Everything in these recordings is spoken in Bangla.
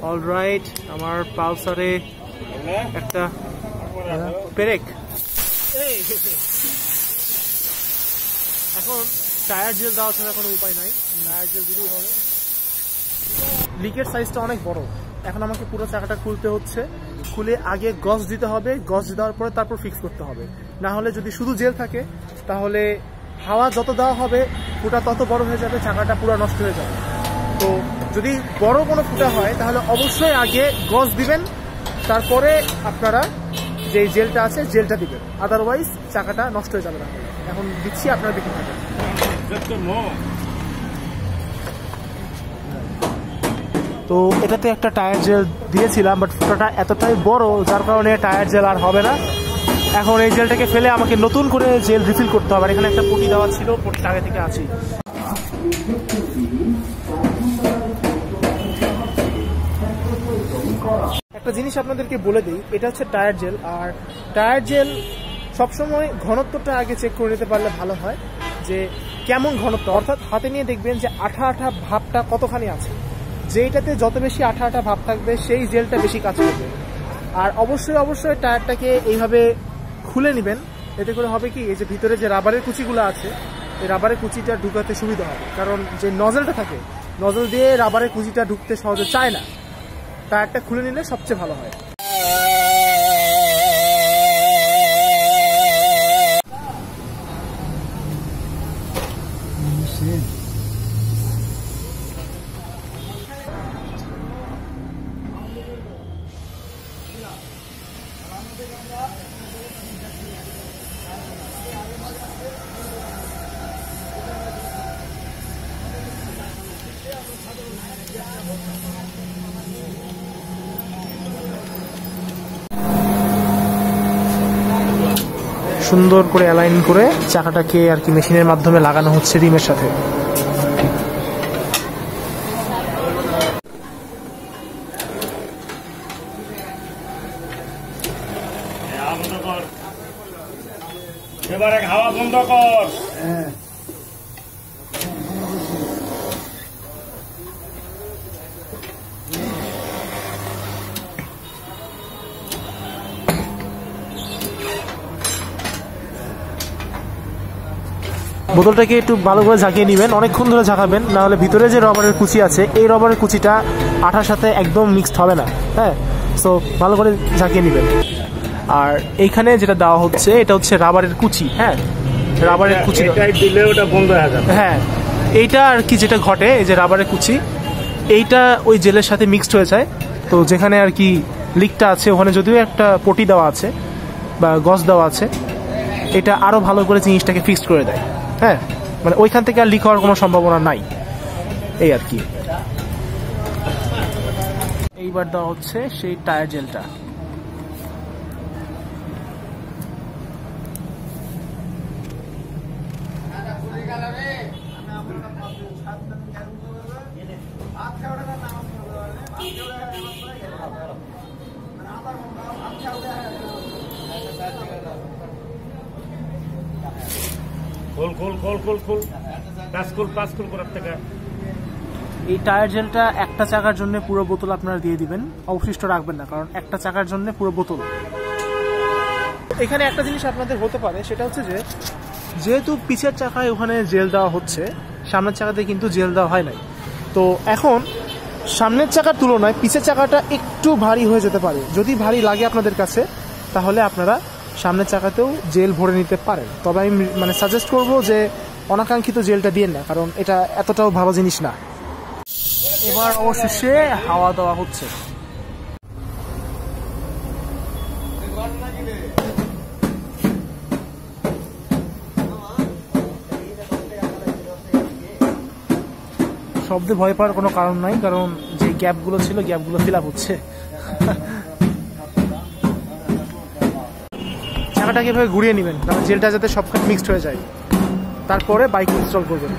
অলরাইট, আমার পালসারে একটা পেরেক। এখন টায়ার জেল দেওয়া ছাড়া কোনো উপায় নাই, টায়ার জেল দিলেই হবে। লিকের সাইজটা অনেক বড়, এখন আমাকে পুরো চাকাটা খুলতে হচ্ছে। খুলে আগে গজ দিতে হবে, গজ দেওয়ার পরে তারপর ফিক্স করতে হবে। না হলে যদি শুধু জেল থাকে তাহলে হাওয়া যত দেওয়া হবে ফুটা তত বড় হয়ে যাবে, চাকাটা পুরো নষ্ট হয়ে যাবে। তো যদি বড় কোনো ফুটা হয় তাহলে অবশ্যই আগে গজ দিবেন, তারপরে আপনারা যে জেলটা আছে জেলটা দিবেন, আদারওয়াইজ চাকাটা নষ্ট হয়ে যাবে না। এখন দিচ্ছি, আপনারা দেখে থাকেন। তো এটাতে একটা টায়ার জেল দিয়েছিলাম, বাট ফুটাটা এতটাই বড় যার কারণে টায়ার জেল আর হবে না। এখন এই জেলটাকে ফেলে আমাকে নতুন করে জেল রিফিল করতে হবে। আর এখানে একটা পটি দেওয়া ছিল, পটিটা আগে থেকে আছে। একটা জিনিস আপনাদেরকে বলে দিই, এটা হচ্ছে টায়ার জেল। আর টায়ার জেল সবসময় ঘনত্বটা আগে চেক করে নিতে পারলে ভালো হয়, যে কেমন ঘনত্ব, অর্থাৎ হাতে নিয়ে দেখবেন যে আঠা আঠা ভাবটা কতখানি আছে। যেইটাতে যত বেশি আঠা আঠা ভাব থাকবে সেই জেলটা বেশি কাজ করবে। আর অবশ্যই অবশ্যই টায়ারটাকে এইভাবে খুলে নেবেন, এতে করে হবে কি, এই যে ভিতরে যে রাবারের কুচিগুলো আছে এই রাবারের কুচিটা ঢুকাতে সুবিধা হবে। কারণ যে নজলটা থাকে, নজল দিয়ে রাবারের কুচিটা ঢুকতে সহজে চায় না। টায়ারটা খুলে নিলে সবচেয়ে ভালো হয়। সুন্দর করে অ্যালাইন করে চাকাটাকে আর কি মেশিনের মাধ্যমে লাগানো হচ্ছে রিমের সাথে। এবারে হাওয়া বন্ধ কর। বোতলটাকে একটু ভালো করে ঝাঁকিয়ে নেবেন, অনেকক্ষণ ধরে ঝাঁকাবেন, না হলে ভিতরে যে রবারের কুচি আছে এই রবারের কুচিটা আঠার সাথে একদম মিক্সড হবে না। হ্যাঁ, সো ভালো করে ঝাঁকিয়ে নেবেন। আর এইখানে যেটা দেওয়া হচ্ছে এটা হচ্ছে রাবারের কুচি। হ্যাঁ, রাবারের কুচি দিলে ওটা বন্ধ হয়ে যাবে। হ্যাঁ, এইটা আর কি যেটা ঘটে, এই যে রাবারের কুচি এইটা ওই জেলের সাথে মিক্সড হয়ে যায়। তো যেখানে আর কি লিকটা আছে ওখানে যদিও একটা পটি দেওয়া আছে বা গজ দেওয়া আছে, এটা আরো ভালো করে জিনিসটাকে ফিক্সড করে দেয়। হ্যাঁ, মানে ওইখান থেকে আর লিক হওয়ার কোনো সম্ভাবনা নাই, এই আর কি। এইবার দেওয়া হচ্ছে সেই টায়ার জেলটা। এই টায়ার জেলটা একটা চাকার জন্য পুরো বোতল আপনারা দিয়ে দিবেন, অবশিষ্ট রাখবেন না, কারণ একটা চাকার জন্য পুরো বোতল। এখানে একটা জিনিস আপনাদের হতে পারে, সেটা হচ্ছে যে যেহেতু পিছের চাকায় ওখানে জেল দেওয়া হচ্ছে, সামনের চাকাতে কিন্তু জেল দেওয়া হয় নাই। তো এখন সামনের চাকার তুলনায় পিছের চাকাটা একটু ভারী হয়ে যেতে পারে। যদি ভারী লাগে আপনাদের কাছে তাহলে আপনারা সামনের চাকাতেও জেল ভরে নিতে পারেন। তবে আমি মানে সাজেস্ট করব যে অনাকাঙ্ক্ষিত জেলটা দিয়ে না, কারণ এটা এতটাও ভালো জিনিস না। এবার অবশেষে হাওয়া দেওয়া হচ্ছে। শব্দে ভয় পাওয়ার কোনো কারণ নাই, কারণ যে গ্যাপগুলো ছিল গ্যাপগুলো ফিল আপ হচ্ছে। চাকাটাকে এভাবে ঘুরিয়ে নেবেন, কারণ জেলটা যাতে সবখানে মিক্সড হয়ে যায়, তারপরে বাইক ইনস্টল করবেন।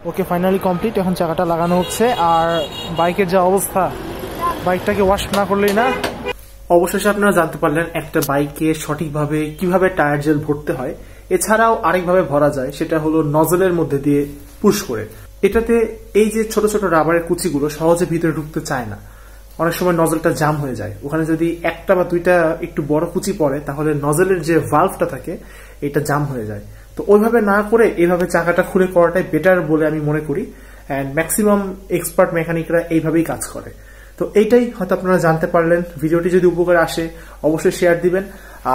ওকে, ফাইনালি কমপ্লিট। এখন চাকাটা লাগানো হচ্ছে। আর বাইকের যা অবস্থা, বাইকটাকে ওয়াশ না করলেই না। অবশেষে আপনারা জানতে পারলেন একটা বাইকে সঠিকভাবে কিভাবে টায়ার জেল ভরতে হয়। এছাড়াও আরেকভাবে ভরা যায়, সেটা হলো নজলের মধ্যে দিয়ে পুশ করে। এটাতে এই যে ছোট ছোট রাবারের কুচিগুলো সহজে ভিতরে ঢুকতে চায় না, অনেক সময় নজলটা জাম হয়ে যায়। ওখানে যদি একটা বা দুইটা একটু বড় কুচি পড়ে তাহলে নজলের যে ভালভটা থাকে এটা জাম হয়ে যায়। তো ওইভাবে না করে এইভাবে চাকাটা খুলে করাটাই বেটার বলে আমি মনে করি, অ্যান্ড ম্যাক্সিমাম এক্সপার্ট মেকানিকরা এইভাবেই কাজ করে। তো এইটাই হয়তো আপনারা জানতে পারলেন। ভিডিওটি যদি উপকারে আসে অবশ্যই শেয়ার দিবেন,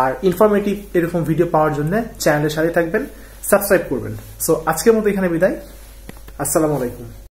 আর ইনফরমেটিভ এরকম ভিডিও পাওয়ার জন্য চ্যানেলের সাথে থাকবেন, সাবস্ক্রাইব করবেন। সো আজকের মতো এখানে বিদায়, আসসালামু আলাইকুম।